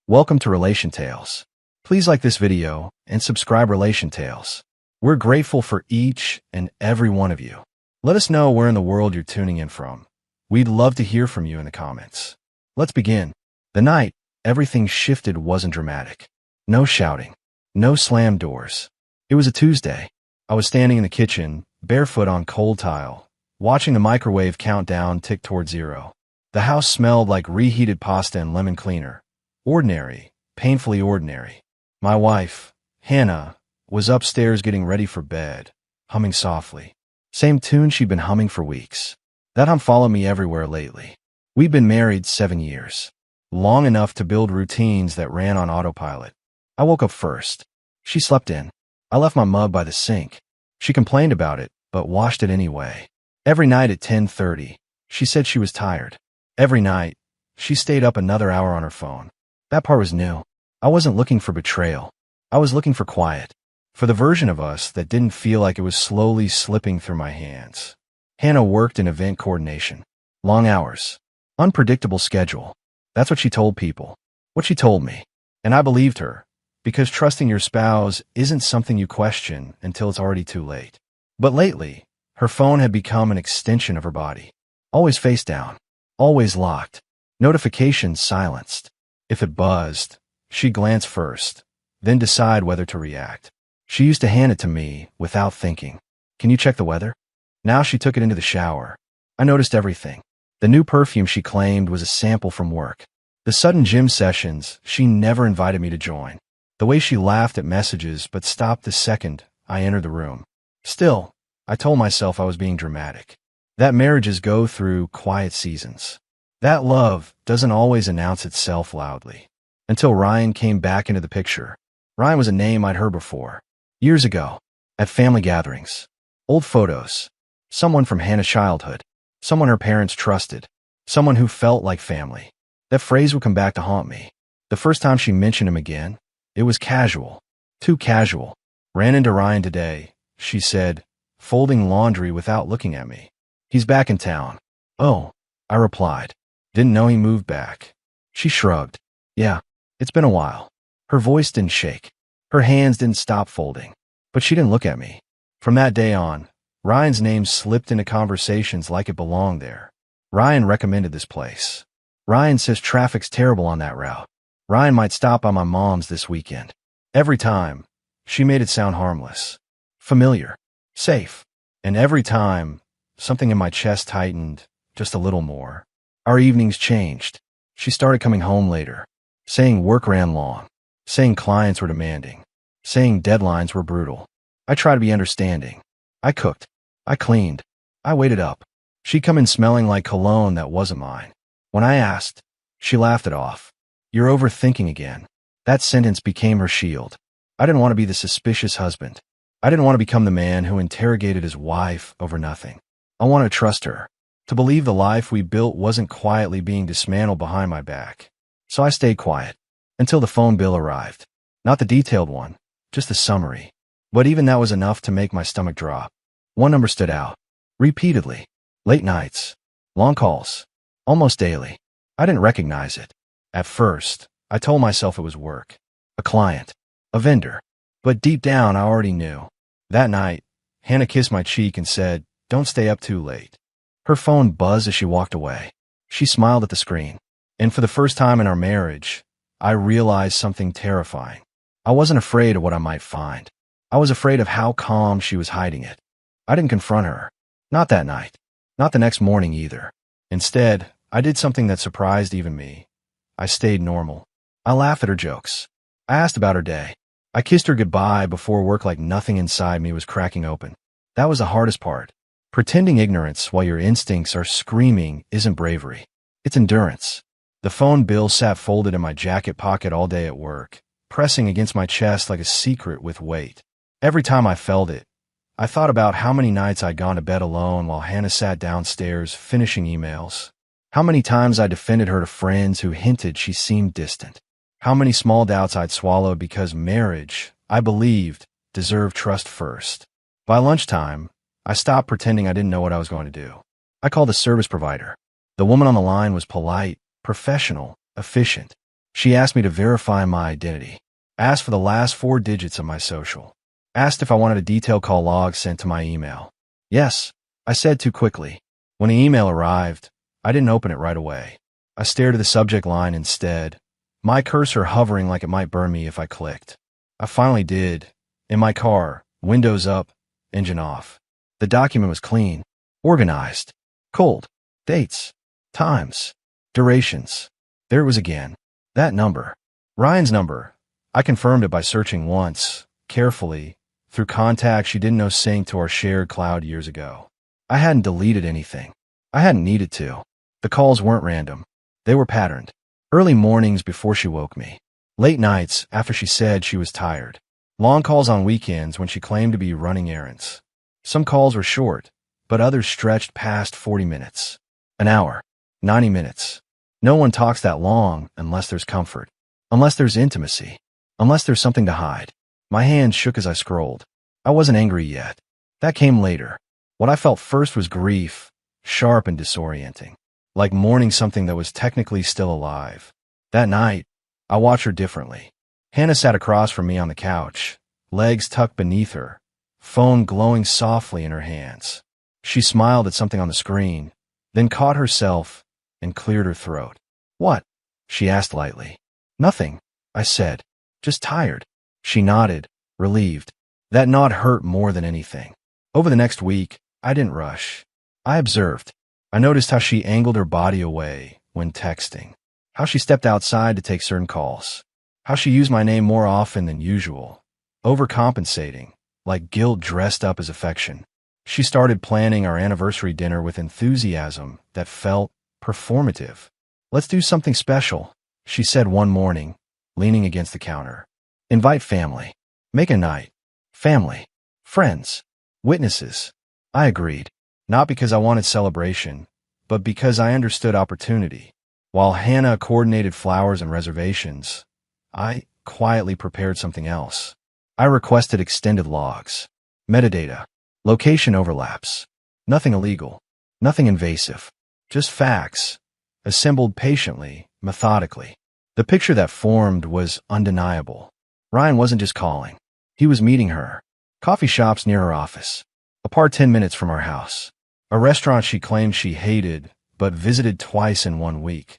Welcome to Relation Tales. Please like this video and subscribe Relation Tales. We're grateful for each and every one of you. Let us know where in the world you're tuning in from. We'd love to hear from you in the comments. Let's begin. The night everything shifted wasn't dramatic. No shouting. No slammed doors. It was a Tuesday. I was standing in the kitchen, barefoot on cold tile, watching the microwave countdown tick toward 0. The house smelled like reheated pasta and lemon cleaner. Ordinary, painfully ordinary. My wife, Hannah, was upstairs getting ready for bed, humming softly. Same tune she'd been humming for weeks. That hum followed me everywhere lately. We'd been married 7 years. Long enough to build routines that ran on autopilot. I woke up first. She slept in. I left my mug by the sink. She complained about it, but washed it anyway. Every night at 10:30, she said she was tired. Every night, she stayed up another hour on her phone. That part was new. I wasn't looking for betrayal. I was looking for quiet. For the version of us that didn't feel like it was slowly slipping through my hands. Hannah worked in event coordination. Long hours. Unpredictable schedule. That's what she told people. What she told me. And I believed her. Because trusting your spouse isn't something you question until it's already too late. But lately, her phone had become an extension of her body. Always face down. Always locked. Notifications silenced. If it buzzed, she'd glance first, then decide whether to react. She used to hand it to me without thinking. Can you check the weather? Now she took it into the shower. I noticed everything. The new perfume she claimed was a sample from work. The sudden gym sessions she never invited me to join. The way she laughed at messages but stopped the second I entered the room. Still, I told myself I was being dramatic. That marriages go through quiet seasons. That love doesn't always announce itself loudly. Until Ryan came back into the picture. Ryan was a name I'd heard before. Years ago. At family gatherings. Old photos. Someone from Hannah's childhood. Someone her parents trusted. Someone who felt like family. That phrase would come back to haunt me. The first time she mentioned him again, it was casual. Too casual. Ran into Ryan today, she said, folding laundry without looking at me. He's back in town. Oh, I replied. Didn't know he moved back. She shrugged. Yeah, it's been a while. Her voice didn't shake. Her hands didn't stop folding. But she didn't look at me. From that day on, Ryan's name slipped into conversations like it belonged there. Ryan recommended this place. Ryan says traffic's terrible on that route. Ryan might stop by my mom's this weekend. Every time, she made it sound harmless. Familiar. Safe. And every time, something in my chest tightened just a little more. Our evenings changed. She started coming home later, saying work ran long, saying clients were demanding, saying deadlines were brutal. I tried to be understanding. I cooked. I cleaned. I waited up. She'd come in smelling like cologne that wasn't mine. When I asked, she laughed it off. You're overthinking again. That sentence became her shield. I didn't want to be the suspicious husband. I didn't want to become the man who interrogated his wife over nothing. I wanted to trust her. To believe the life we built wasn't quietly being dismantled behind my back. So I stayed quiet. Until the phone bill arrived. Not the detailed one, just the summary. But even that was enough to make my stomach drop. One number stood out. Repeatedly. Late nights. Long calls. Almost daily. I didn't recognize it. At first, I told myself it was work. A client. A vendor. But deep down I already knew. That night, Hannah kissed my cheek and said, "Don't stay up too late." Her phone buzzed as she walked away. She smiled at the screen. And for the first time in our marriage, I realized something terrifying. I wasn't afraid of what I might find. I was afraid of how calm she was hiding it. I didn't confront her. Not that night. Not the next morning either. Instead, I did something that surprised even me. I stayed normal. I laughed at her jokes. I asked about her day. I kissed her goodbye before work like nothing inside me was cracking open. That was the hardest part. Pretending ignorance while your instincts are screaming isn't bravery. It's endurance. The phone bill sat folded in my jacket pocket all day at work, pressing against my chest like a secret with weight. Every time I felt it, I thought about how many nights I'd gone to bed alone while Hannah sat downstairs finishing emails. How many times I defended her to friends who hinted she seemed distant. How many small doubts I'd swallowed because marriage, I believed, deserved trust first. By lunchtime, I stopped pretending I didn't know what I was going to do. I called the service provider. The woman on the line was polite, professional, efficient. She asked me to verify my identity. Asked for the last 4 digits of my social. Asked if I wanted a detailed call log sent to my email. Yes, I said too quickly. When the email arrived, I didn't open it right away. I stared at the subject line instead, my cursor hovering like it might burn me if I clicked. I finally did. In my car, windows up, engine off. The document was clean, organized, cold. Dates, times, durations. There it was again. That number. Ryan's number. I confirmed it by searching once, carefully, through contacts she didn't know synced to our shared cloud years ago. I hadn't deleted anything. I hadn't needed to. The calls weren't random. They were patterned. Early mornings before she woke me. Late nights after she said she was tired. Long calls on weekends when she claimed to be running errands. Some calls were short, but others stretched past 40 minutes. An hour. 90 minutes. No one talks that long unless there's comfort. Unless there's intimacy. Unless there's something to hide. My hands shook as I scrolled. I wasn't angry yet. That came later. What I felt first was grief, sharp and disorienting. Like mourning something that was technically still alive. That night, I watched her differently. Hannah sat across from me on the couch, legs tucked beneath her, phone glowing softly in her hands. She smiled at something on the screen, then caught herself and cleared her throat. What? She asked lightly. Nothing, I said. Just tired. She nodded, relieved. That nod hurt more than anything. Over the next week, I didn't rush. I observed. I noticed how she angled her body away when texting, how she stepped outside to take certain calls, how she used my name more often than usual, overcompensating, like guilt dressed up as affection. She started planning our anniversary dinner with enthusiasm that felt performative. Let's do something special, she said one morning, leaning against the counter. Invite family. Make a night. Family. Friends. Witnesses. I agreed. Not because I wanted celebration, but because I understood opportunity. While Hannah coordinated flowers and reservations, I quietly prepared something else. I requested extended logs, metadata, location overlaps. Nothing illegal, nothing invasive, just facts, assembled patiently, methodically. The picture that formed was undeniable. Ryan wasn't just calling. He was meeting her. Coffee shops near her office, apart 10 minutes from our house. A restaurant she claimed she hated, but visited twice in 1 week.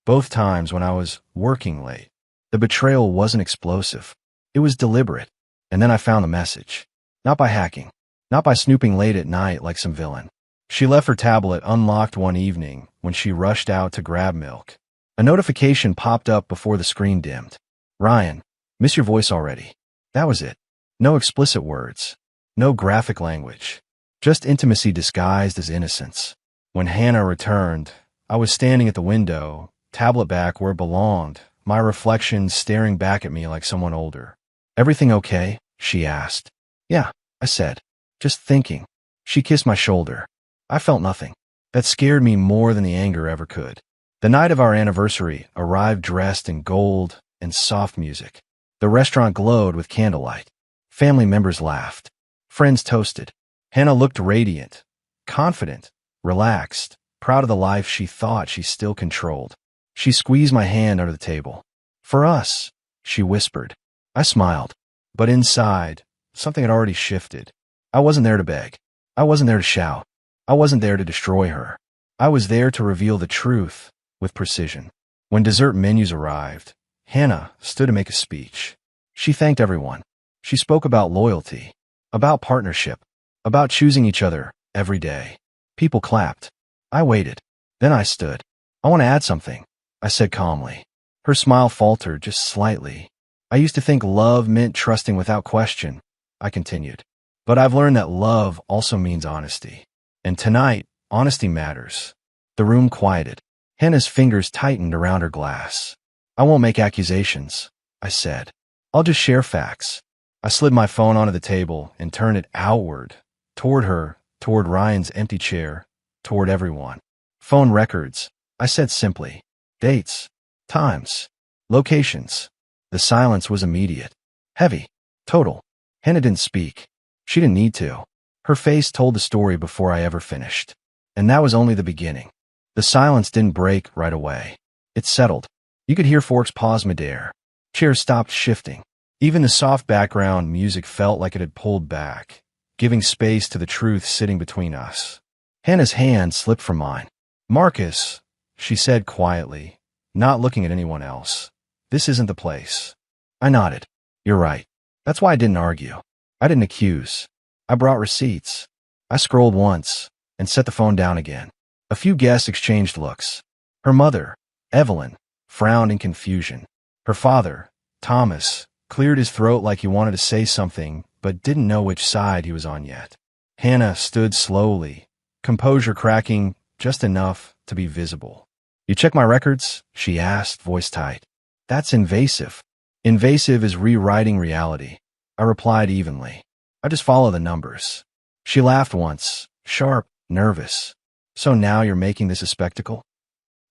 Both times when I was working late. The betrayal wasn't explosive. It was deliberate. And then I found the message. Not by hacking. Not by snooping late at night like some villain. She left her tablet unlocked one evening when she rushed out to grab milk. A notification popped up before the screen dimmed. Ryan, miss your voice already. That was it. No explicit words. No graphic language. Just intimacy disguised as innocence. When Hannah returned, I was standing at the window, tablet back where it belonged, my reflection staring back at me like someone older. Everything okay? She asked. Yeah, I said. Just thinking. She kissed my shoulder. I felt nothing. That scared me more than the anger ever could. The night of our anniversary arrived dressed in gold and soft music. The restaurant glowed with candlelight. Family members laughed. Friends toasted. Hannah looked radiant, confident, relaxed, proud of the life she thought she still controlled. She squeezed my hand under the table. For us, she whispered. I smiled. But inside, something had already shifted. I wasn't there to beg. I wasn't there to shout. I wasn't there to destroy her. I was there to reveal the truth with precision. When dessert menus arrived, Hannah stood to make a speech. She thanked everyone. She spoke about loyalty, about partnership, about choosing each other every day. People clapped. I waited. Then I stood. I want to add something, I said calmly. Her smile faltered just slightly. I used to think love meant trusting without question, I continued. But I've learned that love also means honesty. And tonight, honesty matters. The room quieted. Hannah's fingers tightened around her glass. I won't make accusations, I said. I'll just share facts. I slid my phone onto the table and turned it outward, toward her, toward Ryan's empty chair, toward everyone. Phone records, I said simply. Dates, times, locations. The silence was immediate. Heavy. Total. Hannah didn't speak. She didn't need to. Her face told the story before I ever finished. And that was only the beginning. The silence didn't break right away. It settled. You could hear forks pause midair. Chairs stopped shifting. Even the soft background music felt like it had pulled back, giving space to the truth sitting between us. Hannah's hand slipped from mine. "Marcus," she said quietly, not looking at anyone else. "This isn't the place." I nodded. "You're right. That's why I didn't argue. I didn't accuse. I brought receipts." I scrolled once and set the phone down again. A few guests exchanged looks. Her mother, Evelyn, frowned in confusion. Her father, Thomas, cleared his throat like he wanted to say something but didn't know which side he was on yet. Hannah stood slowly, composure cracking just enough to be visible. "You check my records?" she asked, voice tight. "That's invasive." "Invasive is rewriting reality," I replied evenly. "I just follow the numbers." She laughed once, sharp, nervous. "So now you're making this a spectacle?"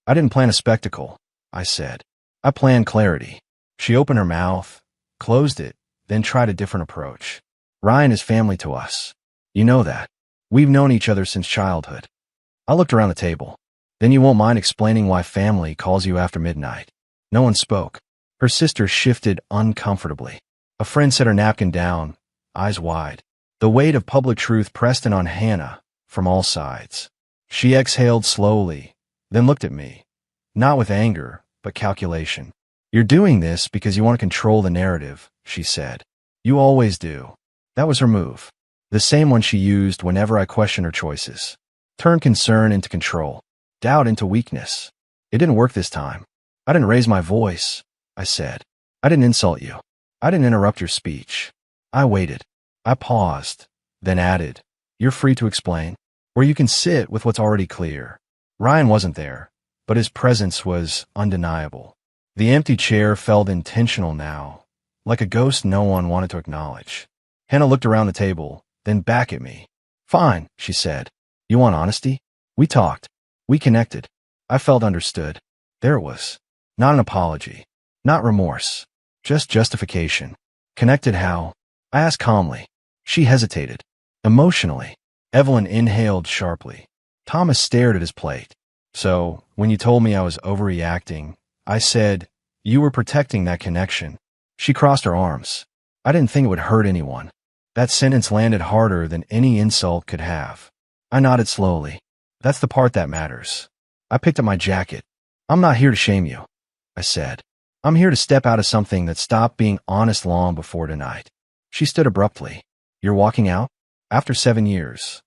"I didn't plan a spectacle," I said. "I planned clarity." She opened her mouth, closed it, then tried a different approach. "Ryan is family to us. You know that. We've known each other since childhood." I looked around the table. "Then you won't mind explaining why family calls you after midnight?" No one spoke. Her sister shifted uncomfortably. A friend set her napkin down, eyes wide. The weight of public truth pressed in on Hannah from all sides. She exhaled slowly, then looked at me, not with anger, but calculation. "You're doing this because you want to control the narrative," she said. "You always do." That was her move. The same one she used whenever I questioned her choices. Turn concern into control, doubt into weakness. It didn't work this time. "I didn't raise my voice," I said. "I didn't insult you. I didn't interrupt your speech." I waited. I paused, then added, "You're free to explain, or you can sit with what's already clear." Ryan wasn't there, but his presence was undeniable. The empty chair felt intentional now, like a ghost no one wanted to acknowledge. Hannah looked around the table, then back at me. "Fine," she said. "You want honesty?" We talked. We connected. I felt understood. There it was. Not an apology. Not remorse. Just justification. Connected how? I asked calmly. She hesitated. Emotionally. Evelyn inhaled sharply. Thomas stared at his plate. "So, when you told me I was overreacting, I said, you were protecting that connection." She crossed her arms. "I didn't think it would hurt anyone." That sentence landed harder than any insult could have. I nodded slowly. "That's the part that matters." I picked up my jacket. "I'm not here to shame you," I said. "I'm here to step out of something that stopped being honest long before tonight." She stood abruptly. "You're walking out? After 7 years?"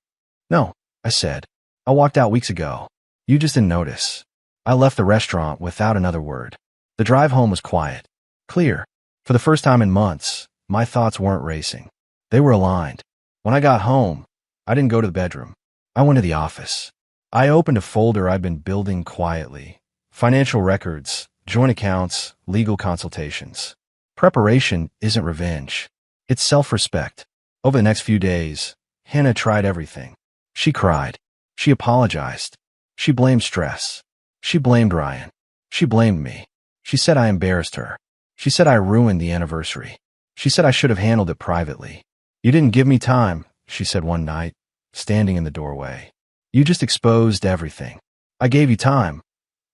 "No," I said. "I walked out weeks ago. You just didn't notice." I left the restaurant without another word. The drive home was quiet. Clear. For the first time in months, my thoughts weren't racing. They were aligned. When I got home, I didn't go to the bedroom. I went to the office. I opened a folder I'd been building quietly. Financial records, joint accounts, legal consultations. Preparation isn't revenge. It's self-respect. Over the next few days, Hannah tried everything. She cried. She apologized. She blamed stress. She blamed Ryan. She blamed me. She said I embarrassed her. She said I ruined the anniversary. She said I should have handled it privately. "You didn't give me time," she said one night, standing in the doorway. "You just exposed everything." "I gave you time,"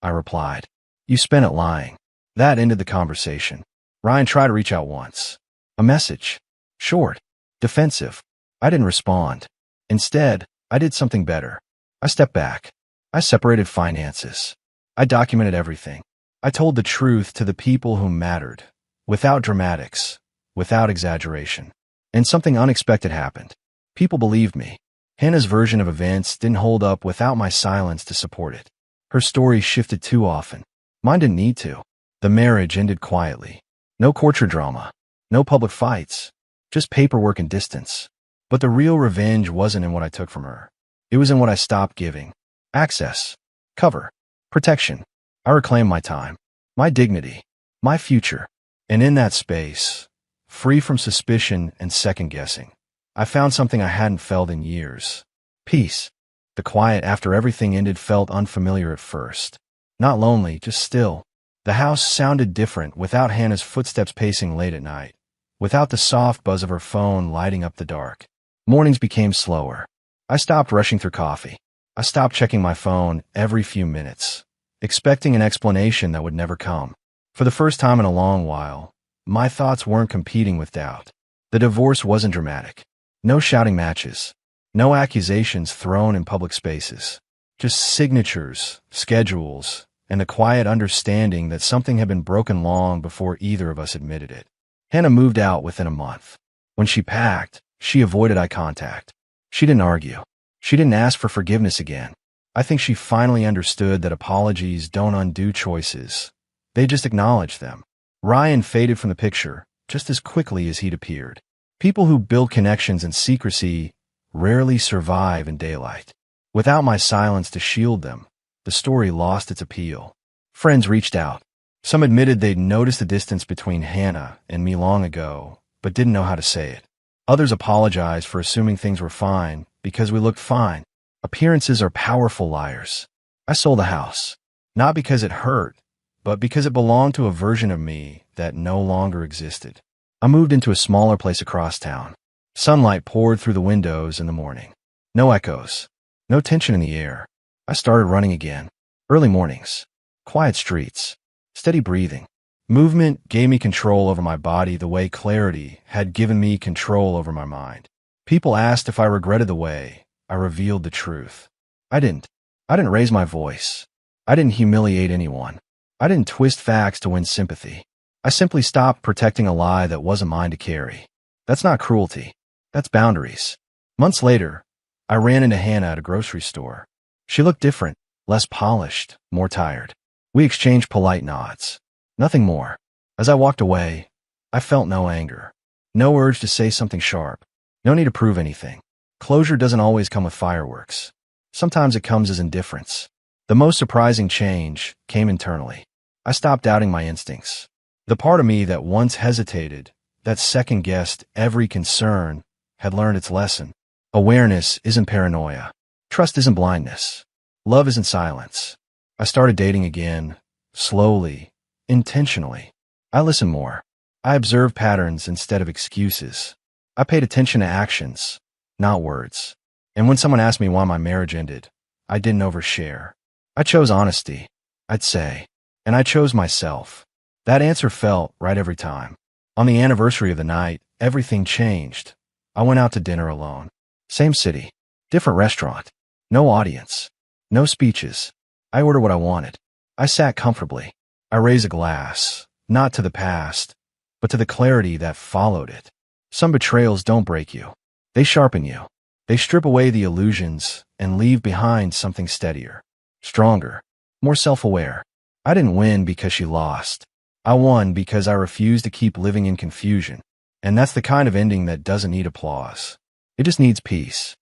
I replied. "You spent it lying." That ended the conversation. Ryan tried to reach out once. A message. Short. Defensive. I didn't respond. Instead, I did something better. I stepped back. I separated finances. I documented everything. I told the truth to the people who mattered, without dramatics, without exaggeration. And something unexpected happened. People believed me. Hannah's version of events didn't hold up without my silence to support it. Her story shifted too often. Mine didn't need to. The marriage ended quietly. No courtship drama. No public fights. Just paperwork and distance. But the real revenge wasn't in what I took from her. It was in what I stopped giving. Access. Cover. Protection. I reclaimed my time. My dignity. My future. And in that space, free from suspicion and second-guessing, I found something I hadn't felt in years. Peace. The quiet after everything ended felt unfamiliar at first. Not lonely, just still. The house sounded different without Hannah's footsteps pacing late at night, without the soft buzz of her phone lighting up the dark. Mornings became slower. I stopped rushing through coffee. I stopped checking my phone every few minutes, expecting an explanation that would never come. For the first time in a long while, my thoughts weren't competing with doubt. The divorce wasn't dramatic. No shouting matches. No accusations thrown in public spaces. Just signatures, schedules, and a quiet understanding that something had been broken long before either of us admitted it. Hannah moved out within a month. When she packed, she avoided eye contact. She didn't argue. She didn't ask for forgiveness again. I think she finally understood that apologies don't undo choices. They just acknowledge them. Ryan faded from the picture just as quickly as he'd appeared. People who build connections in secrecy rarely survive in daylight. Without my silence to shield them, the story lost its appeal. Friends reached out. Some admitted they'd noticed the distance between Hannah and me long ago, but didn't know how to say it. Others apologized for assuming things were fine because we looked fine. Appearances are powerful liars. I sold a house, not because it hurt, but because it belonged to a version of me that no longer existed. I moved into a smaller place across town. Sunlight poured through the windows in the morning. No echoes. No tension in the air. I started running again. Early mornings. Quiet streets. Steady breathing. Movement gave me control over my body the way clarity had given me control over my mind. People asked if I regretted the way I revealed the truth. I didn't. I didn't raise my voice. I didn't humiliate anyone. I didn't twist facts to win sympathy. I simply stopped protecting a lie that wasn't mine to carry. That's not cruelty. That's boundaries. Months later, I ran into Hannah at a grocery store. She looked different, less polished, more tired. We exchanged polite nods. Nothing more. As I walked away, I felt no anger. No urge to say something sharp. No need to prove anything. Closure doesn't always come with fireworks. Sometimes it comes as indifference. The most surprising change came internally. I stopped doubting my instincts. The part of me that once hesitated, that second-guessed every concern, had learned its lesson. Awareness isn't paranoia. Trust isn't blindness. Love isn't silence. I started dating again, slowly, intentionally. I listened more. I observed patterns instead of excuses. I paid attention to actions, not words. And when someone asked me why my marriage ended, I didn't overshare. I chose honesty, I'd say. And I chose myself. That answer felt right every time. On the anniversary of the night, everything changed. I went out to dinner alone. Same city, different restaurant. No audience. No speeches. I ordered what I wanted. I sat comfortably. I raised a glass, not to the past, but to the clarity that followed it. Some betrayals don't break you. They sharpen you. They strip away the illusions and leave behind something steadier, stronger, more self-aware. I didn't win because she lost. I won because I refused to keep living in confusion. And that's the kind of ending that doesn't need applause. It just needs peace.